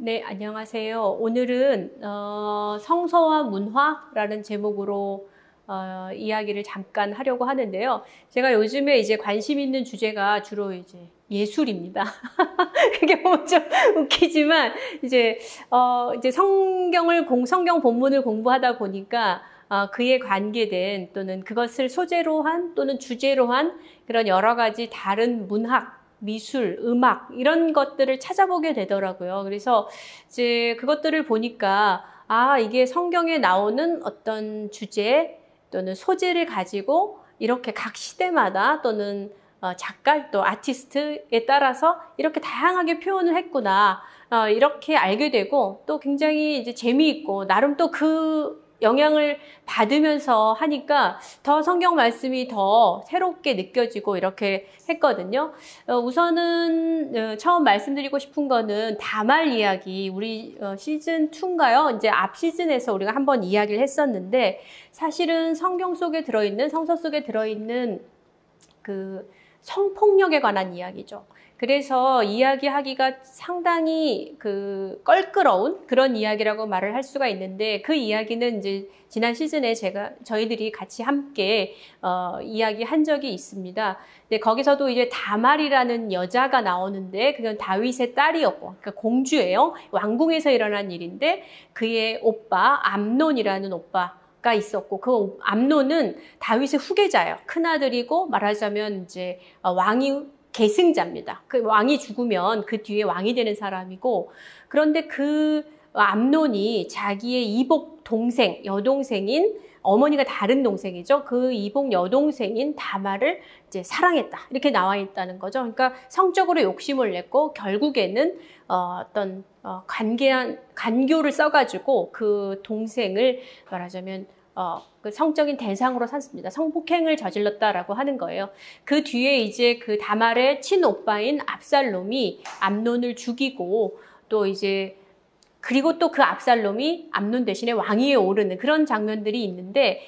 네, 안녕하세요. 오늘은 성서와 문화라는 제목으로 이야기를 잠깐 하려고 하는데요. 제가 요즘에 이제 관심 있는 주제가 주로 이제 예술입니다. 그게 보면 좀 웃기지만 이제 성경 본문을 공부하다 보니까 그에 관계된 또는 그것을 소재로 한 또는 주제로 한 그런 여러 가지 다른 문학 미술, 음악 이런 것들을 찾아보게 되더라고요. 그래서 이제 그것들을 보니까 이게 성경에 나오는 어떤 주제 또는 소재를 가지고 이렇게 각 시대마다 또는 작가 또 아티스트에 따라서 이렇게 다양하게 표현을 했구나. 이렇게 알게 되고 또 굉장히 이제 재미있고 나름 또 그 영향을 받으면서 하니까 더 성경 말씀이 더 새롭게 느껴지고 이렇게 했거든요. 우선은 처음 말씀드리고 싶은 거는 다말 이야기, 우리 시즌 2인가요? 이제 앞 시즌에서 우리가 한번 이야기를 했었는데 사실은 성경 속에 들어있는, 성서 속에 들어있는 그 성폭력에 관한 이야기죠. 그래서 이야기하기가 상당히 껄끄러운 그런 이야기라고 말을 할 수가 있는데 그 이야기는 이제 지난 시즌에 저희들이 같이 함께 이야기한 적이 있습니다. 근데 거기서도 이제 다말이라는 여자가 나오는데 그건 다윗의 딸이었고, 그러니까 공주예요. 왕궁에서 일어난 일인데 그의 오빠 암논이라는 오빠가 있었고 그 암논은 다윗의 후계자예요. 큰아들이고 말하자면 이제 왕이 계승자입니다. 그 왕이 죽으면 그 뒤에 왕이 되는 사람이고 그런데 그 암논이 자기의 이복 동생, 여동생인 어머니가 다른 동생이죠. 그 이복 여동생인 다말을 이제 사랑했다. 이렇게 나와 있다는 거죠. 그러니까 성적으로 욕심을 냈고 결국에는 어떤 간교를 써가지고 그 동생을 말하자면 그 성적인 대상으로 삼습니다. 성폭행을 저질렀다라고 하는 거예요. 그 뒤에 이제 그 다말의 친오빠인 압살롬이 암논을 죽이고 그리고 또 그 압살롬이 암논 대신에 왕위에 오르는 그런 장면들이 있는데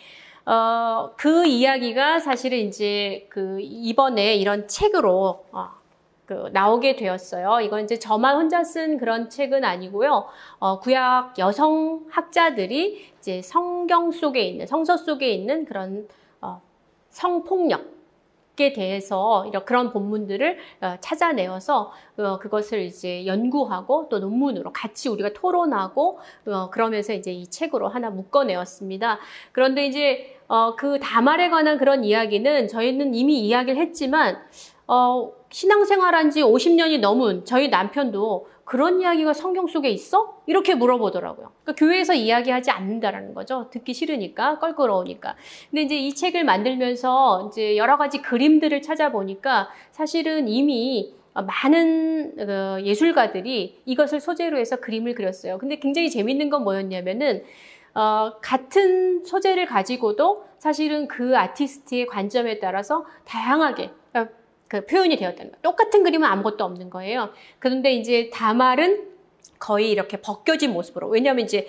그 이야기가 사실은 이제 이번에 이런 책으로 나오게 되었어요. 이건 이제 저만 혼자 쓴 그런 책은 아니고요. 구약 여성 학자들이 이제 성경 속에 있는, 성서 속에 있는 그런 성폭력에 대해서 그런 본문들을 찾아내어서 그것을 이제 연구하고 또 논문으로 같이 우리가 토론하고 그러면서 이제 이 책으로 하나 묶어내었습니다. 그런데 이제 그 다말에 관한 그런 이야기는 저희는 이미 이야기를 했지만 신앙생활한 지 50년이 넘은 저희 남편도 그런 이야기가 성경 속에 있어? 이렇게 물어보더라고요. 그러니까 교회에서 이야기하지 않는다라는 거죠. 듣기 싫으니까, 껄끄러우니까. 근데 이제 이 책을 만들면서 이제 여러 가지 그림들을 찾아보니까 사실은 이미 많은 예술가들이 이것을 소재로 해서 그림을 그렸어요. 근데 굉장히 재밌는 건 뭐였냐면은 같은 소재를 가지고도 사실은 그 아티스트의 관점에 따라서 다양하게 그 표현이 되었다는 거예요. 똑같은 그림은 아무것도 없는 거예요. 그런데 이제 다말은 거의 이렇게 벗겨진 모습으로, 왜냐하면 이제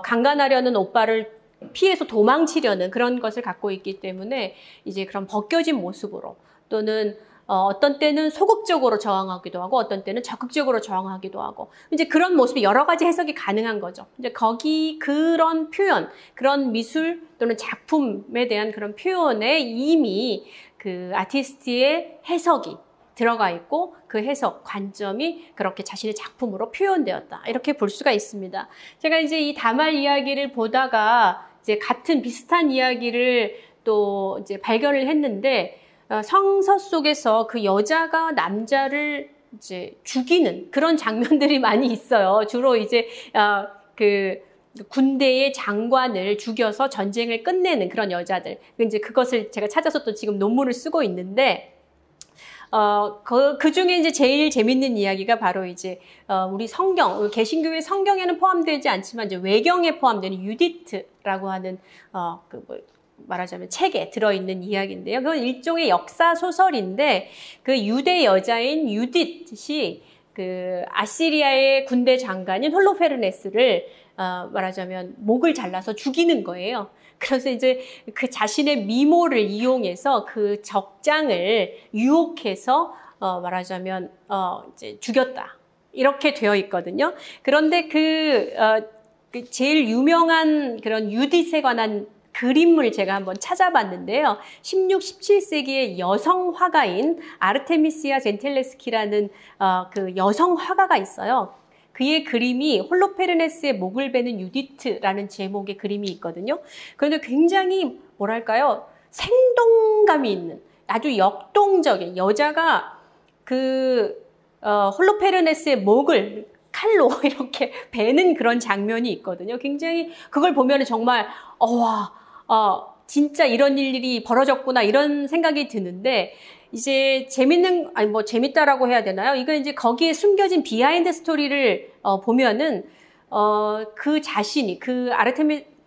강간하려는 오빠를 피해서 도망치려는 그런 것을 갖고 있기 때문에 이제 그런 벗겨진 모습으로 또는 어떤 때는 소극적으로 저항하기도 하고 어떤 때는 적극적으로 저항하기도 하고 이제 그런 모습이 여러 가지 해석이 가능한 거죠. 이제 그런 표현, 그런 미술 또는 작품에 대한 그런 표현에 이미 그 아티스트의 해석이 들어가 있고 그 해석, 관점이 그렇게 자신의 작품으로 표현되었다. 이렇게 볼 수가 있습니다. 제가 이제 이 다말 이야기를 보다가 이제 비슷한 이야기를 또 이제 발견을 했는데 성서 속에서 그 여자가 남자를 이제 죽이는 그런 장면들이 많이 있어요. 주로 이제 군대의 장관을 죽여서 전쟁을 끝내는 그런 여자들. 이제 그것을 제가 찾아서 또 지금 논문을 쓰고 있는데, 그 중에 이제 제일 재밌는 이야기가 바로 이제, 우리 개신교의 성경에는 포함되지 않지만 이제 외경에 포함되는 유디트라고 하는, 말하자면 책에 들어있는 이야기인데요. 그건 일종의 역사 소설인데, 그 유대 여자인 유딧이 아시리아의 군대 장관인 홀로페르네스를 말하자면 목을 잘라서 죽이는 거예요. 그래서 이제 그 자신의 미모를 이용해서 그 적장을 유혹해서 말하자면 이제 죽였다. 이렇게 되어 있거든요. 그런데 그 제일 유명한 그런 유딧에 관한 그림을 제가 한번 찾아봤는데요. 16, 17세기의 여성 화가인 아르테미시아 젠텔레스키라는 그 여성 화가가 있어요. 그의 그림이 홀로페르네스의 목을 베는 유디트라는 제목의 그림이 있거든요. 그런데 굉장히 뭐랄까요? 생동감이 있는 아주 역동적인 여자가 그 홀로페르네스의 목을 칼로 이렇게 베는 그런 장면이 있거든요. 굉장히 그걸 보면 정말 진짜 이런 일이 벌어졌구나 이런 생각이 드는데 이제 재밌다라고 해야 되나요? 이건 이제 거기에 숨겨진 비하인드 스토리를 보면은 그 자신이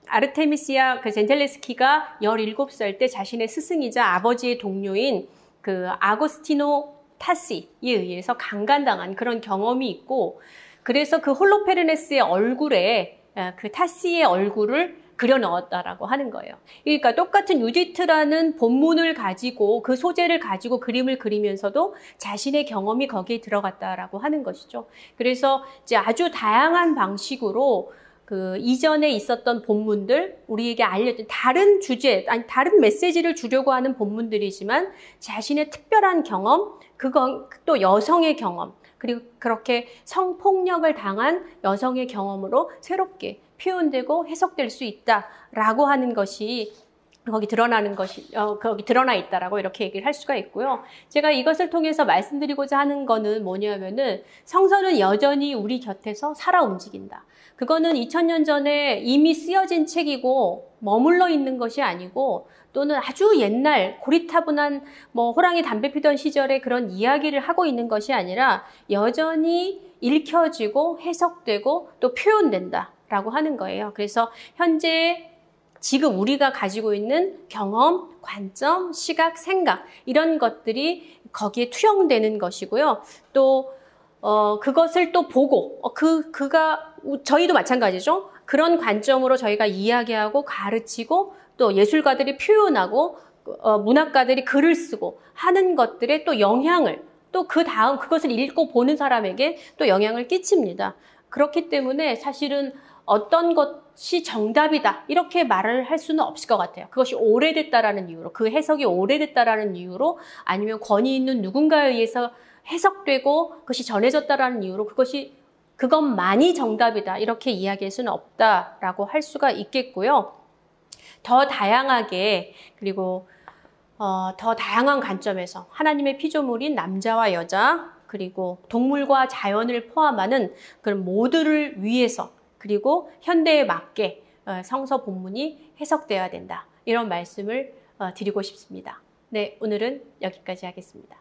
아르테미시아 그 젠텔레스키가 17살 때 자신의 스승이자 아버지의 동료인 그 아고스티노 타시에 의해서 강간당한 그런 경험이 있고 그래서 그 홀로페르네스의 얼굴에 그 타시의 얼굴을 그려 넣었다라고 하는 거예요. 그러니까 똑같은 유디트라는 본문을 가지고 그 소재를 가지고 그림을 그리면서도 자신의 경험이 거기에 들어갔다라고 하는 것이죠. 그래서 이제 아주 다양한 방식으로 그 이전에 있었던 본문들, 우리에게 알려진 다른 주제, 다른 메시지를 주려고 하는 본문들이지만 자신의 특별한 경험, 그건 또 여성의 경험, 그리고 그렇게 성폭력을 당한 여성의 경험으로 새롭게 표현되고 해석될 수 있다라고 하는 것이 거기 드러나 있다라고 이렇게 얘기를 할 수가 있고요. 제가 이것을 통해서 말씀드리고자 하는 거는 뭐냐면은 성서는 여전히 우리 곁에서 살아 움직인다. 그거는 2000년 전에 이미 쓰여진 책이고 머물러 있는 것이 아니고 또는 아주 옛날 고리타분한 호랑이 담배 피던 시절의 그런 이야기를 하고 있는 것이 아니라 여전히 읽혀지고 해석되고 또 표현된다라고 하는 거예요. 그래서 현재 지금 우리가 가지고 있는 경험, 관점, 시각, 생각 이런 것들이 거기에 투영되는 것이고요. 또 그것을 또 보고 저희도 마찬가지죠. 그런 관점으로 저희가 이야기하고 가르치고 또 예술가들이 표현하고 문학가들이 글을 쓰고 하는 것들에 또 영향을 또 그 다음 그것을 읽고 보는 사람에게 또 영향을 끼칩니다. 그렇기 때문에 사실은 어떤 것이 정답이다 이렇게 말을 할 수는 없을 것 같아요. 그것이 오래됐다라는 이유로 그 해석이 오래됐다라는 이유로 아니면 권위 있는 누군가에 의해서 해석되고 그것이 전해졌다라는 이유로 그것만이 정답이다 이렇게 이야기할 수는 없다라고 할 수가 있겠고요. 더 다양하게 그리고 더 다양한 관점에서 하나님의 피조물인 남자와 여자 그리고 동물과 자연을 포함하는 그런 모두를 위해서 그리고 현대에 맞게 성서 본문이 해석되어야 된다. 이런 말씀을 드리고 싶습니다. 네, 오늘은 여기까지 하겠습니다.